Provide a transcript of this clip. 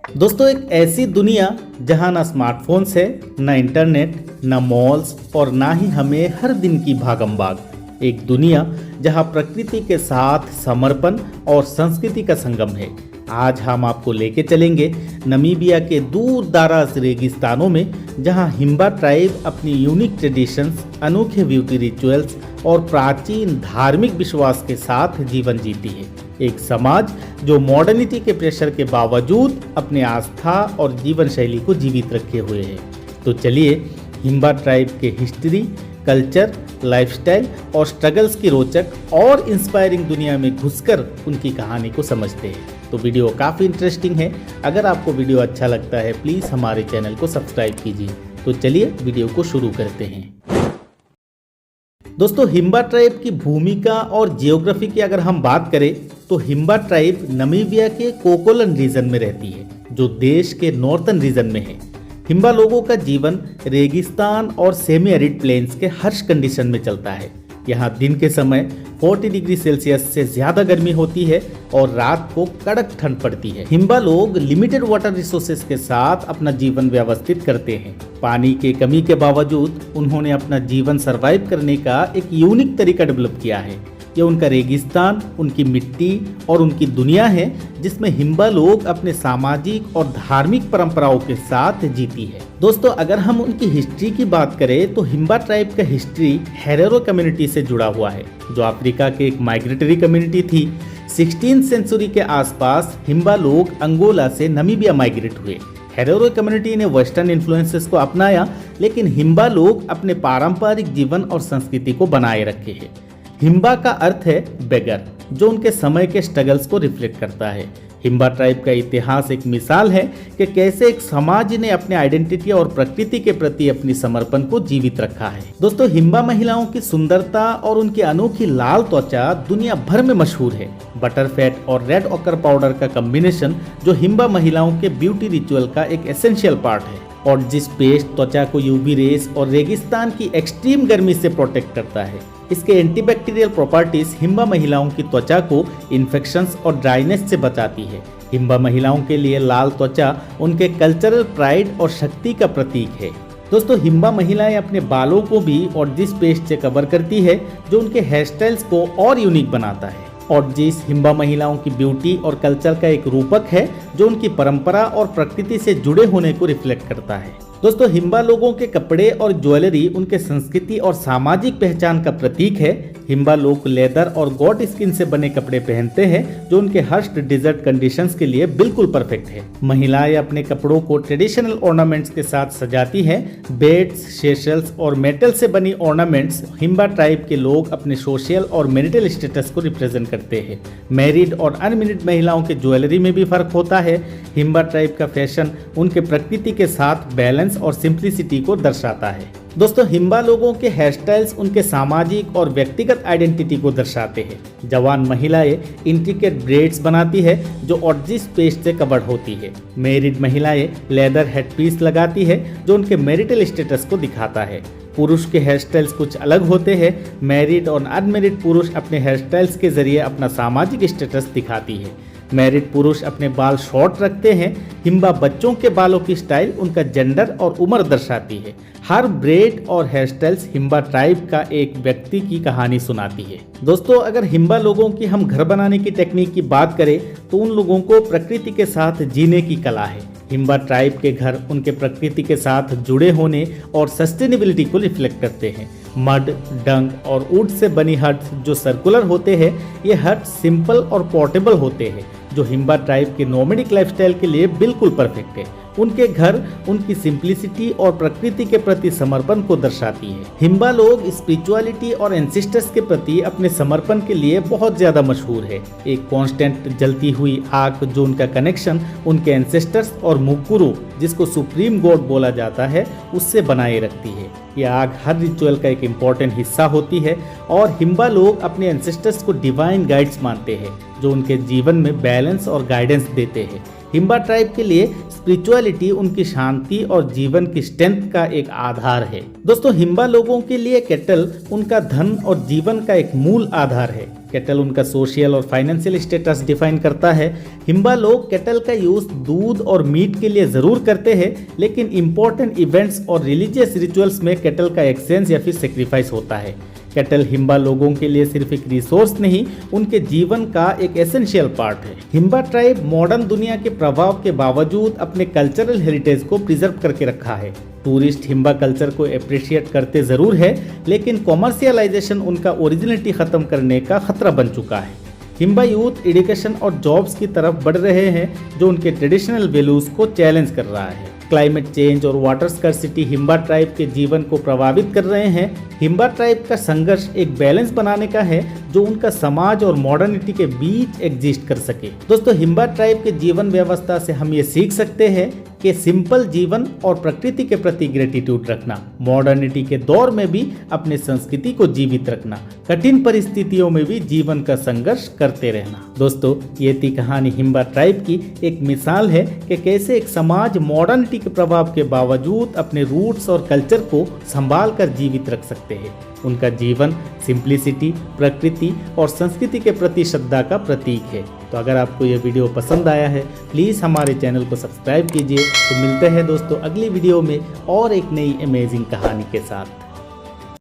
दोस्तों, एक ऐसी दुनिया जहां ना स्मार्टफोन्स है, ना इंटरनेट, ना मॉल्स और ना ही हमें हर दिन की भागम भाग। एक दुनिया जहां प्रकृति के साथ समर्पण और संस्कृति का संगम है। आज हम आपको लेके चलेंगे नमीबिया के दूर दराज रेगिस्तानों में, जहां हिम्बा ट्राइब अपनी यूनिक ट्रेडिशंस, अनोखे ब्यूटी रिचुअल्स और प्राचीन धार्मिक विश्वास के साथ जीवन जीती है। एक समाज जो मॉडर्निटी के प्रेशर के बावजूद अपने आस्था और जीवन शैली को जीवित रखे हुए है। तो चलिए हिम्बा ट्राइब के हिस्ट्री, कल्चर, लाइफस्टाइल और स्ट्रगल्स की रोचक और इंस्पायरिंग दुनिया में घुसकर उनकी कहानी को समझते हैं। तो वीडियो काफ़ी इंटरेस्टिंग है। अगर आपको वीडियो अच्छा लगता है प्लीज़ हमारे चैनल को सब्सक्राइब कीजिए। तो चलिए वीडियो को शुरू करते हैं। दोस्तों, हिम्बा ट्राइब की भूमिका और जियोग्राफी की अगर हम बात करें तो हिम्बा ट्राइब नमीबिया के कोकोलन रीजन में रहती है, जो देश के नॉर्थन रीजन में है। हिम्बा लोगों का जीवन रेगिस्तान और सेमी एरिड प्लेन्स के हर्ष कंडीशन में चलता है। यहाँ दिन के समय 40 डिग्री सेल्सियस से ज़्यादा गर्मी होती है और रात को कड़क ठंड पड़ती है। हिम्बा लोग लिमिटेड वाटर रिसोर्सेज के साथ अपना जीवन व्यवस्थित करते हैं। पानी के कमी के बावजूद उन्होंने अपना जीवन सरवाइव करने का एक यूनिक तरीका डेवलप किया है। ये उनका रेगिस्तान, उनकी मिट्टी और उनकी दुनिया है जिसमें हिम्बा लोग अपने सामाजिक और धार्मिक परंपराओं के साथ जीती है। दोस्तों, अगर हम उनकी हिस्ट्री की बात करें तो हिम्बा ट्राइब का हिस्ट्री हेरेरो कम्युनिटी से जुड़ा हुआ है, जो अफ्रीका के एक माइग्रेटरी कम्युनिटी थी। 16वीं सेंचुरी के आसपास हिम्बा लोग अंगोला से नमीबिया माइग्रेट हुए। हेरेरो कम्युनिटी ने वेस्टर्न इन्फ्लुएंसेस को अपनाया, लेकिन हिम्बा लोग अपने पारंपरिक जीवन और संस्कृति को बनाए रखे हैं। हिम्बा का अर्थ है बेगर, जो उनके समय के स्ट्रगल्स को रिफ्लेक्ट करता है। हिम्बा ट्राइब का इतिहास एक मिसाल है कि कैसे एक समाज ने अपने आइडेंटिटी और प्रकृति के प्रति अपनी समर्पण को जीवित रखा है। दोस्तों, हिम्बा महिलाओं की सुंदरता और उनकी अनोखी लाल त्वचा दुनिया भर में मशहूर है। बटर फैट और रेड ओकर पाउडर का कॉम्बिनेशन जो हिम्बा महिलाओं के ब्यूटी रिचुअल का एक एसेंशियल पार्ट है, और जिस पेस्ट त्वचा को यूवी रेस और रेगिस्तान की एक्सट्रीम गर्मी से प्रोटेक्ट करता है। इसके एंटीबैक्टीरियल प्रॉपर्टीज हिम्बा महिलाओं की त्वचा को इन्फेक्शंस और ड्राइनेस से बचाती है। हिम्बा महिलाओं के लिए लाल त्वचा उनके कल्चरल प्राइड और शक्ति का प्रतीक है। दोस्तों, हिम्बा महिलाएं अपने बालों को भी ऑर्जिस पेस्ट से कवर करती है, जो उनके हेयर स्टाइल्स को और यूनिक बनाता है। ऑर्जिस हिम्बा महिलाओं की ब्यूटी और कल्चर का एक रूपक है, जो उनकी परंपरा और प्रकृति से जुड़े होने को रिफ्लेक्ट करता है। दोस्तों, हिम्बा लोगों के कपड़े और ज्वेलरी उनके संस्कृति और सामाजिक पहचान का प्रतीक है। हिम्बा लोग लेदर और गोट स्किन से बने कपड़े पहनते हैं, जो उनके हर्ष डिजर्ट कंडीशंस के लिए बिल्कुल परफेक्ट है। महिलाएं अपने कपड़ों को ट्रेडिशनल ऑर्नामेंट्स के साथ सजाती हैं। बेड्स, शेशल्स और मेटल से बनी ऑर्नामेंट्स हिम्बा ट्राइब के लोग अपने सोशल और मैरिटल स्टेटस को रिप्रेजेंट करते हैं। मैरिड और अनमैरिड महिलाओं के ज्वेलरी में भी फर्क होता है। हिम्बा ट्राइब का फैशन उनके प्रकृति के साथ बैलेंस और सिंप्लिसिटी को दर्शाता है। दोस्तों, हिम्बा लोगों के हेयर स्टाइल्स उनके सामाजिक और व्यक्तिगत आइडेंटिटी को दर्शाते हैं। जवान महिलाएं इंट्रिकेट ब्रेड्स बनाती है, जो ऑर्जिस पेस्ट से कवर्ड होती है। मैरिड महिलाएं लेदर हेडपीस लगाती है, जो उनके मैरिटल स्टेटस को दिखाता है। पुरुष के हेयर स्टाइल्स कुछ अलग होते हैं। मैरिड और अनमैरिड पुरुष अपने हेयर स्टाइल्स के जरिए अपना सामाजिक स्टेटस दिखाती है। मैरिड पुरुष अपने बाल शॉर्ट रखते हैं। हिम्बा बच्चों के बालों की स्टाइल उनका जेंडर और उम्र दर्शाती है। हर ब्रेड और हेयर स्टाइल्स हिम्बा ट्राइब का एक व्यक्ति की कहानी सुनाती है। दोस्तों, अगर हिम्बा लोगों की हम घर बनाने की टेक्निक की बात करें तो उन लोगों को प्रकृति के साथ जीने की कला है। हिम्बा ट्राइब के घर उनके प्रकृति के साथ जुड़े होने और सस्टेनेबिलिटी को रिफ्लेक्ट करते हैं। मड, डंग और वुड से बनी हट्स जो सर्कुलर होते हैं, ये हट सिंपल और पोर्टेबल होते हैं, जो हिम्बा ट्राइब के नोमैडिक लाइफस्टाइल के लिए बिल्कुल परफेक्ट है। उनके घर उनकी सिंप्लिसिटी और प्रकृति के प्रति समर्पण को दर्शाती है। हिम्बा लोग स्पिरिचुअलिटी और एंसेस्टर्स के प्रति अपने समर्पण के लिए बहुत ज्यादा मशहूर है। एक कांस्टेंट जलती हुई आग जो उनका कनेक्शन उनके एंसेस्टर्स और मुकुरु, जिसको सुप्रीम गॉड बोला जाता है, उससे बनाए रखती है। यह आग हर रिचुअल का एक इम्पॉर्टेंट हिस्सा होती है और हिम्बा लोग अपने एंसेस्टर्स को डिवाइन गाइड्स मानते हैं। जो उनके जीवन में बैलेंस और गाइडेंस देते हैं। हिम्बा ट्राइब के लिए स्पिरिचुअलिटी उनकी शांति और जीवन की स्ट्रेंथ का एक आधार है। दोस्तों, हिम्बा लोगों के लिए केटल उनका धन और जीवन का एक मूल आधार है। केटल उनका सोशल और फाइनेंशियल स्टेटस डिफाइन करता है। हिम्बा लोग केटल का यूज दूध और मीट के लिए जरूर करते हैं, लेकिन इंपॉर्टेंट इवेंट्स और रिलीजियस रिचुअल्स में केटल का एक्सचेंज या फिर सेक्रीफाइस होता है। केटल हिम्बा लोगों के लिए सिर्फ एक रिसोर्स नहीं, उनके जीवन का एक एसेंशियल पार्ट है। हिम्बा ट्राइब मॉडर्न दुनिया के प्रभाव के बावजूद अपने कल्चरल हेरिटेज को प्रिजर्व करके रखा है। टूरिस्ट हिम्बा कल्चर को अप्रिशिएट करते जरूर है, लेकिन कॉमर्शियलाइजेशन उनका ओरिजिनलिटी खत्म करने का खतरा बन चुका है। हिम्बा यूथ एजुकेशन और जॉब्स की तरफ बढ़ रहे हैं, जो उनके ट्रेडिशनल वैल्यूज को चैलेंज कर रहा है। क्लाइमेट चेंज और वाटर स्कर्सिटी हिम्बा ट्राइब के जीवन को प्रभावित कर रहे हैं। हिम्बा ट्राइब का संघर्ष एक बैलेंस बनाने का है, जो उनका समाज और मॉडर्निटी के बीच एग्जिस्ट कर सके। दोस्तों, हिम्बा ट्राइब के जीवन व्यवस्था से हम ये सीख सकते हैं कि सिंपल जीवन और प्रकृति के प्रति ग्रेटिट्यूड रखना, मॉडर्निटी के दौर में भी अपनी संस्कृति को जीवित रखना, कठिन परिस्थितियों में भी जीवन का संघर्ष करते रहना। दोस्तों, ये थी कहानी हिम्बा ट्राइब की। एक मिसाल है कि कैसे एक समाज मॉडर्निटी के प्रभाव के बावजूद अपने रूट्स और कल्चर को संभाल कर जीवित रख सकते हैं। उनका जीवन सिंप्लिसिटी, प्रकृति और संस्कृति के प्रति श्रद्धा का प्रतीक है। तो अगर आपको ये वीडियो पसंद आया है, प्लीज़ हमारे चैनल को सब्सक्राइब कीजिए। तो मिलते हैं दोस्तों अगली वीडियो में और एक नई अमेजिंग कहानी के साथ।